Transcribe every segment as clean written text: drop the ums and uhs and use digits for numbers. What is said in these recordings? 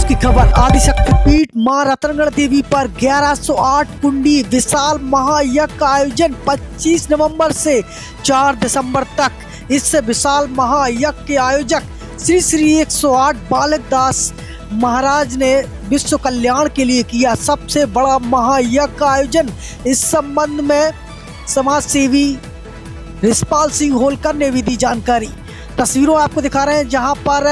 की खबर। आदिशक्ति पीठ मां रतनगढ़ देवी पर 1108 कुंडी विशाल महायज्ञ का आयोजन 25 नवंबर से 4 दिसंबर तक। इस विशाल महायज्ञ के आयोजक श्री श्री 108 बालक दास महाराज ने विश्व कल्याण के लिए किया सबसे बड़ा महायज्ञ का आयोजन। इस संबंध में समाज सेवी रिशपाल सिंह होलकर ने भी दी जानकारी। तस्वीरों आपको दिखा रहे हैं जहां पर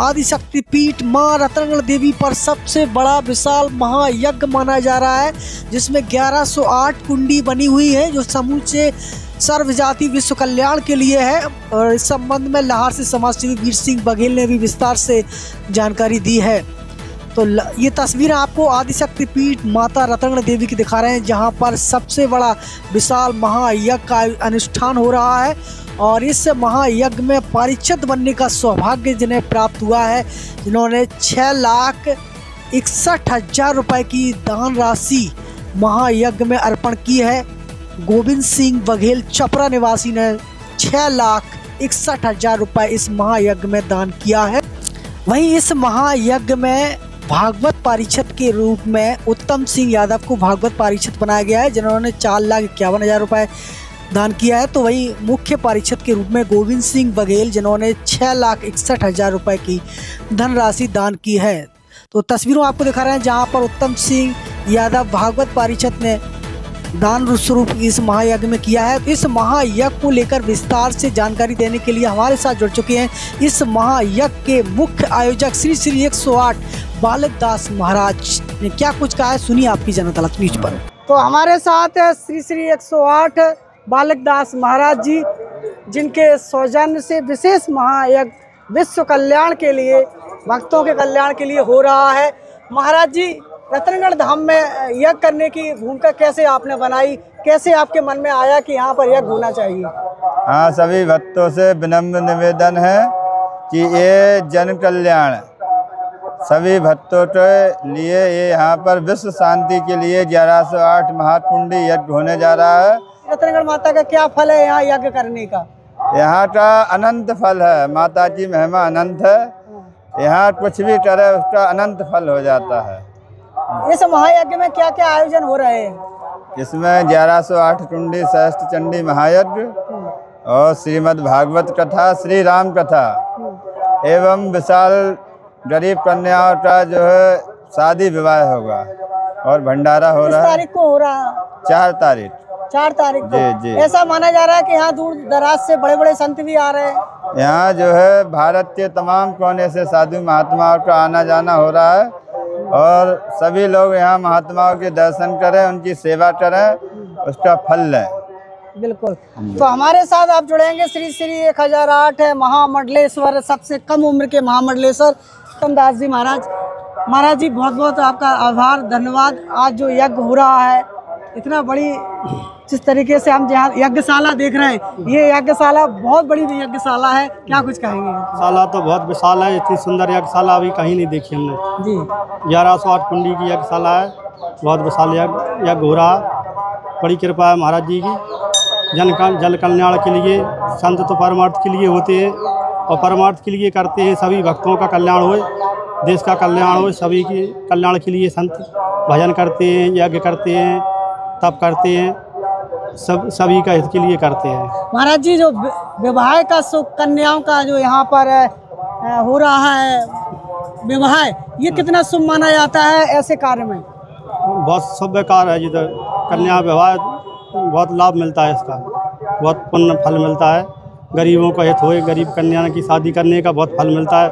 आदिशक्ति पीठ मां रतनगढ़ देवी पर सबसे बड़ा विशाल महायज्ञ माना जा रहा है, जिसमें 1108 कुंडी बनी हुई है जो समूचे सर्व जाति विश्व कल्याण के लिए है। और इस संबंध में लाहौर से समाज सेवी वीर सिंह बघेल ने भी विस्तार से जानकारी दी है। तो ये तस्वीरें आपको आदिशक्ति पीठ माता रतनगढ़ देवी की दिखा रहे हैं जहां पर सबसे बड़ा विशाल महायज्ञ का अनुष्ठान हो रहा है। और इस महायज्ञ में पारिषद बनने का सौभाग्य जिन्हें प्राप्त हुआ है, जिन्होंने 6,61,000 रुपये की दान राशि महायज्ञ में अर्पण की है। गोविंद सिंह बघेल चपरा निवासी ने 6,61,000 रुपये इस महायज्ञ में दान किया है। वहीं इस महायज्ञ में भागवत पारिषद के रूप में उत्तम सिंह यादव को भागवत पारिषद बनाया गया है, जिन्होंने 4,51,000 रुपये दान किया है। तो वही मुख्य पारिषद के रूप में गोविंद सिंह बघेल जिन्होंने 6,61,000 रुपये की धनराशि दान की है। तो तस्वीरों आपको दिखा रहे हैं जहां पर उत्तम सिंह यादव भागवत पारिषद ने दान स्वरूप इस महायज्ञ में किया है। इस महायज्ञ को लेकर विस्तार से जानकारी देने के लिए हमारे साथ जुड़ चुके हैं इस महायज्ञ के मुख्य आयोजक श्री श्री 108 बालक दास महाराज ने क्या कुछ कहा है, सुनिए आपकी जनता तलक न्यूज पर। तो हमारे साथ श्री श्री 108 बालक दास महाराज जी, जिनके सौजन्य से विशेष महायज्ञ विश्व कल्याण के लिए, भक्तों के कल्याण के लिए हो रहा है। महाराज जी, रतनगढ़ धाम में यज्ञ करने की भूमिका कैसे आपने बनाई, कैसे आपके मन में आया कि यहाँ पर यज्ञ होना चाहिए? हाँ, सभी भक्तों से विनम्र निवेदन है कि ये जन कल्याण सभी भक्तों के लिए ये यहाँ पर विश्व शांति के लिए 1108 महाकुंडी यज्ञ होने जा रहा है। रतनगढ़ माता का क्या फल है यहाँ यज्ञ करने का? यहाँ का अनंत फल है, माता की महिमा अनंत है। यहाँ कुछ भी करे उसका अनंत फल हो जाता है। इस महायज्ञ में क्या क्या आयोजन हो रहे हैं? इसमें 1108 कुंडी सहस्त्र चंडी महायज्ञ और श्रीमद् भागवत कथा, श्री राम कथा एवं विशाल गरीब कन्याओं का जो है शादी विवाह होगा और भंडारा हो रहा है। तारीख को हो रहा? 4 तारीख। 4 तारीख को। जी। ऐसा माना जा रहा है कि यहाँ दूर दराज से बड़े बड़े संत भी आ रहे हैं। यहाँ जो है भारत के तमाम कोने से साधु महात्माओं का आना जाना हो रहा है और सभी लोग यहाँ महात्माओं के दर्शन करें, उनकी सेवा करें, उसका फल लें। बिल्कुल। तो हमारे साथ आप जुड़ेंगे श्री श्री 1008 महामंडलेश्वर, सबसे कम उम्र के महामंडलेश्वर उत्तम दास जी महाराज। महाराज जी, बहुत बहुत आपका आभार, धन्यवाद। आज जो यज्ञ हो रहा है, इतना बड़ी जिस तरीके से हम जहाँ यज्ञशाला देख रहे हैं, ये यज्ञशाला बहुत बड़ी यज्ञशाला है, क्या कुछ कहेंगे? शाला तो बहुत विशाल है, इतनी सुंदर यज्ञशाला अभी कहीं नहीं देखी हमने जी। 1108 कुंडी की यज्ञशाला है, बहुत विशाल यज्ञ हो रहा है। बड़ी कृपा है महाराज जी की। जल कल्याण के लिए, संत तो परमार्थ के लिए होते हैं और परमार्थ के लिए करते हैं। सभी भक्तों का कल्याण होए, देश का कल्याण हो, सभी के कल्याण के लिए संत भजन करते हैं, यज्ञ करते हैं, तप करते हैं, सभी का हित के लिए करते हैं। महाराज जी, जो विवाह का कन्याओं का जो यहाँ पर हो रहा है विवाह, ये कितना शुभ माना जाता है ऐसे कार्य में? बहुत सभ्य कार्य है जिधर कन्या विवाह, बहुत लाभ मिलता है इसका, बहुत पुण्य फल मिलता है। गरीबों का हित होए, गरीब कन्या की शादी करने का बहुत फल मिलता है,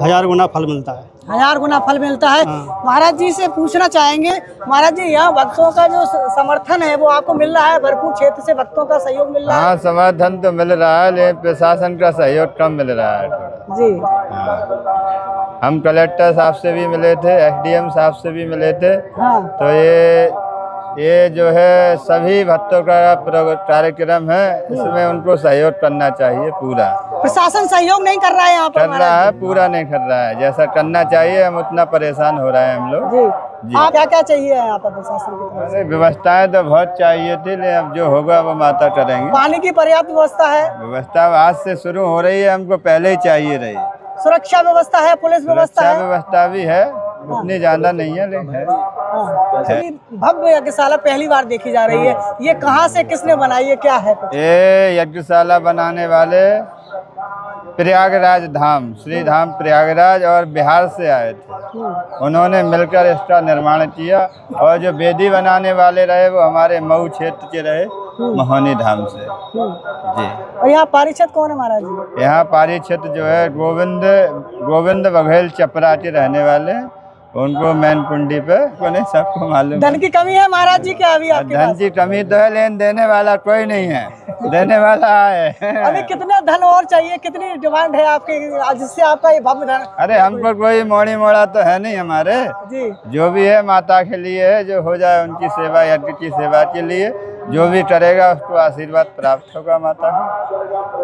1000 गुना फल मिलता है। 1000 गुना फल मिलता है। हाँ। महाराज जी से पूछना चाहेंगे, महाराज जी, यहाँ भक्तों का जो समर्थन है वो आपको मिल रहा है? भरपूर क्षेत्र से भक्तों का सहयोग मिल रहा है? हाँ, समर्थन तो मिल रहा है, लेकिन प्रशासन का सहयोग कम मिल रहा है जी। हाँ। हम कलेक्टर साहब से भी मिले थे, SDM साहब से भी मिले थे। हाँ। तो ये जो है सभी भक्तों का कार्यक्रम है, इसमें उनको सहयोग करना चाहिए पूरा। प्रशासन सहयोग नहीं कर रहा है यहाँ पर? कर रहा है, पूरा नहीं कर रहा है, जैसा करना चाहिए। हम उतना परेशान हो रहे हैं हम लोग जी। आप क्या क्या चाहिए यहाँ पर प्रशासन की तरफ से? व्यवस्थाएं तो बहुत चाहिए थी, लेकिन अब जो होगा वो माता करेंगे। पानी की पर्याप्त व्यवस्था है? व्यवस्था आज से शुरू हो रही है, हमको पहले ही चाहिए रही। सुरक्षा व्यवस्था है, पुलिस व्यवस्था सुरक्षा है? व्यवस्था भी है, उतनी ज्यादा नहीं है लेकिन है। चलिए, भव्य यज्ञशाला पहली बार देखी जा रही है, ये कहाँ से किसने बनाई है, क्या है? ये यज्ञशाला बनाने वाले प्रयागराज धाम, श्री धाम प्रयागराज और बिहार से आए थे। उन्होंने मिलकर इसका निर्माण किया और जो वेदी बनाने वाले रहे वो हमारे मऊ क्षेत्र के रहे, महोनी धाम से जी। और यहाँ पारिषद कौन है महाराज जी? यहाँ पारिषद जो है गोविंद बघेल चपरा के रहने वाले हैं। उनको मैन कुंडी पे को नहीं सबको मालूम। धन की कमी है महाराज जी क्या अभी आपके धन की कमी तो है लेकिन देने वाला कोई नहीं है, देने वाला है। अभी कितना धन और चाहिए, कितनी डिमांड है आपके जिससे आपका ये भव्य धन? अरे हमको कोई मोड़ी मोड़ा तो है नहीं हमारे जी, जो भी है माता के लिए है, जो हो जाए उनकी सेवा, यज्ञ की सेवा के लिए जो भी करेगा उसको आशीर्वाद प्राप्त होगा माता का।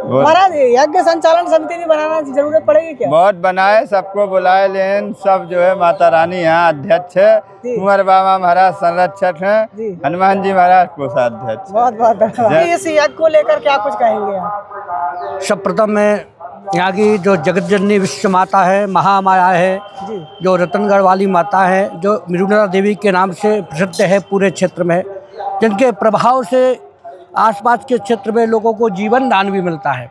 महाराज यज्ञ संचालन समिति भी बनाना जरूरत पड़ेगी क्या? बहुत बनाए, सबको बुलाए, लेकिन सब जो है माता रानी यहाँ अध्यक्ष है, कुंवर बाबा महाराज संरक्षक हैं, हनुमान जी महाराज कोषाध्यक्ष। बहुत बहुत धन्यवाद। इस यज्ञ को लेकर क्या कुछ कहेंगे आप? सर्वप्रथम मैं यहाँ की जो जगत जननी विश्व माता है, महामाया है, जो रतनगढ़ वाली माता है, जो मृगुला देवी के नाम से प्रसिद्ध है पूरे क्षेत्र में, जिनके प्रभाव से आसपास के क्षेत्र में लोगों को जीवन दान भी मिलता है।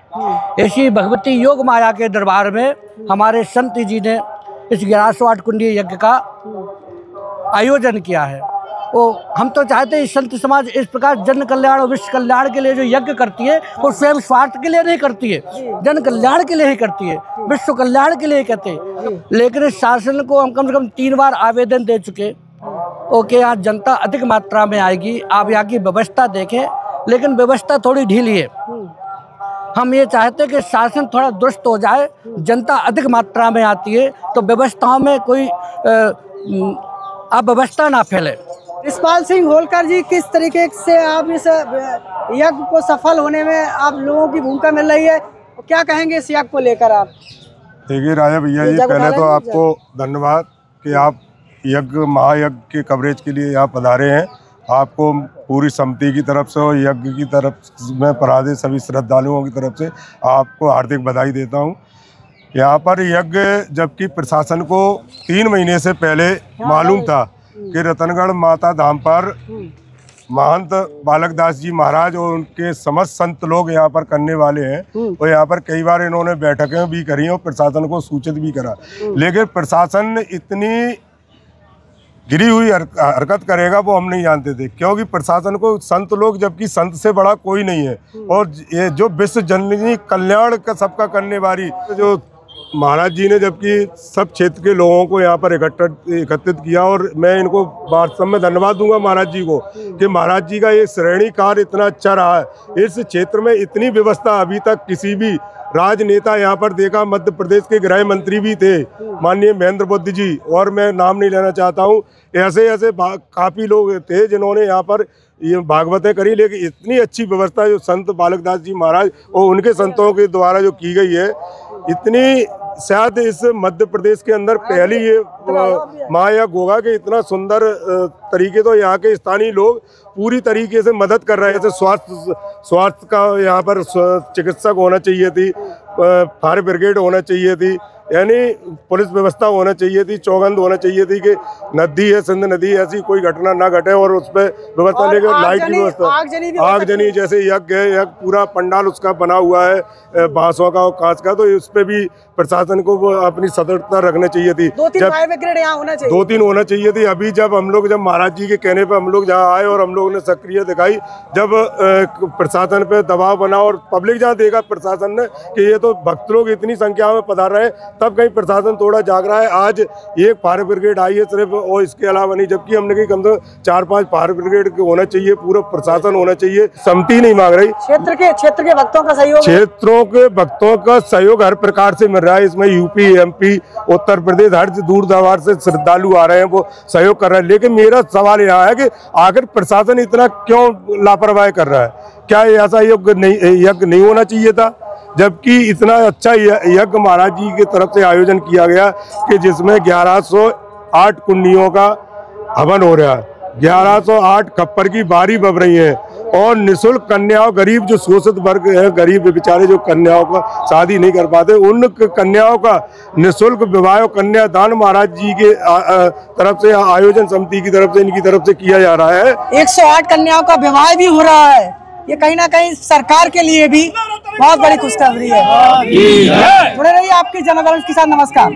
ऐसी भगवती योग माया के दरबार में हमारे संत जी ने इस 1108 कुंडी यज्ञ का आयोजन किया है। वो हम तो चाहते हैं संत समाज इस प्रकार जन कल्याण और विश्व कल्याण के लिए जो यज्ञ करती है वो स्वयं स्वार्थ के लिए नहीं करती है, जन कल्याण के लिए ही करती है, विश्व कल्याण के लिए कहते हैं। लेकिन इस शासन को हम कम से कम 3 बार आवेदन दे चुके ओके, यहाँ जनता अधिक मात्रा में आएगी, आप यहाँ की व्यवस्था देखें, लेकिन व्यवस्था थोड़ी ढीली है। हम ये चाहते हैं कि शासन थोड़ा दुरुस्त हो जाए, जनता अधिक मात्रा में आती है तो व्यवस्थाओं में कोई अव्यवस्था ना फैले। रिशपाल सिंह होलकर जी, किस तरीके से आप इस यज्ञ को सफल होने में आप लोगों की भूमिका मिल रही है, क्या कहेंगे इस यज्ञ को लेकर आप? देखिए राजा भैया जी, पहले तो आपको धन्यवाद कि आप यज्ञ महायज्ञ के कवरेज के लिए यहाँ पधारे हैं। आपको पूरी समिति की तरफ से और यज्ञ की तरफ में पराधे सभी श्रद्धालुओं की तरफ से आपको हार्दिक बधाई देता हूँ। यहाँ पर यज्ञ जबकि प्रशासन को 3 महीने से पहले मालूम था कि रतनगढ़ माता धाम पर महंत बालक दास जी महाराज और उनके समस्त संत लोग यहाँ पर करने वाले हैं, और यहाँ पर कई बार इन्होंने बैठकें भी करी और प्रशासन को सूचित भी करा, लेकिन प्रशासन इतनी गिरी हुई हरकत करेगा वो हम नहीं जानते थे, क्योंकि प्रशासन को संत लोग, जबकि संत से बड़ा कोई नहीं है, और ये जो विश्व जननी कल्याण का सबका करने वाली जो महाराज जी ने जबकि सब क्षेत्र के लोगों को यहाँ पर एकत्रित किया, और मैं इनको वास्तव में धन्यवाद दूंगा महाराज जी को कि महाराज जी का ये श्रेणी कार्य इतना अच्छा रहा है। इस क्षेत्र में इतनी व्यवस्था अभी तक किसी भी राजनेता यहाँ पर देखा, मध्य प्रदेश के गृह मंत्री भी थे माननीय महेंद्र बुद्ध जी, और मैं नाम नहीं लेना चाहता हूँ, ऐसे काफ़ी लोग थे जिन्होंने यहाँ पर ये भागवतें करी, लेकिन इतनी अच्छी व्यवस्था जो संत बालक दास जी महाराज और उनके संतों के द्वारा जो की गई है, इतनी शायद इस मध्य प्रदेश के अंदर पहली ये महायज्ञ होगा कि इतना सुंदर तरीके तो यहाँ के स्थानीय लोग पूरी तरीके से मदद कर रहे हैं। जैसे स्वास्थ्य का यहाँ पर चिकित्सक होना चाहिए थी, फायर ब्रिगेड होना चाहिए थी, यानी पुलिस व्यवस्था होना चाहिए थी, चौगंद होना चाहिए थी कि नदी है, सिंध नदी, ऐसी कोई घटना ना घटे, और उस पर व्यवस्था लेकर लाइट की व्यवस्था, आगजनी जैसे यज्ञ है, यज्ञ पूरा पंडाल उसका बना हुआ है बांसों का और कांच का, तो उस पर भी प्रशासन को अपनी सतर्कता रखना चाहिए थी। 2-3 फायर ब्रिगेड यहाँ होना चाहिए, 2-3 होना चाहिए थी। अभी जब महाराज जी के कहने पर हम लोग जहाँ आए और हम लोगों ने सक्रिय दिखाई, जब प्रशासन पे दबाव बना और पब्लिक जहाँ देखा प्रशासन ने कि ये तो भक्त लोग इतनी संख्या में पधार रहे हैं, तब कहीं प्रशासन थोड़ा जाग रहा है। आज एक फायर ब्रिगेड आई है सिर्फ, और इसके अलावा नहीं, जबकि हमने कही कम से कम 4-5 फायर ब्रिगेड होना चाहिए, पूरा प्रशासन होना चाहिए। समिति नहीं मांग रही, क्षेत्र के भक्तों का सहयोग, क्षेत्रों के भक्तों का सहयोग हर प्रकार से मिल रहा है। इसमें यूपी, एमपी, उत्तर प्रदेश, हर दूर दरार से श्रद्धालु आ रहे हैं, वो सहयोग कर रहे हैं। लेकिन मेरा सवाल यहाँ है कि आखिर प्रशासन इतना क्यों लापरवाही कर रहा है? क्या ऐसा यज्ञ नहीं होना चाहिए था? जबकि इतना अच्छा यज्ञ महाराज जी की तरफ से आयोजन किया गया कि जिसमें 1108 कुंडियों का हवन हो रहा है, 1108 खप्पर की बारी बब रही है, और निःशुल्क कन्याओं, गरीब जो शोषित वर्ग है, गरीब बेचारे जो कन्याओं का शादी नहीं कर पाते, उन कन्याओं का निःशुल्क विवाह कन्यादान महाराज जी के तरफ से, आयोजन समिति की तरफ से, इनकी तरफ से किया जा रहा है। 108 कन्याओं का विवाह भी हो रहा है। ये कहीं ना कहीं सरकार के लिए भी बहुत बड़ी खुशखबरी है। जुड़े रहिए आपकी जनता के साथ। नमस्कार।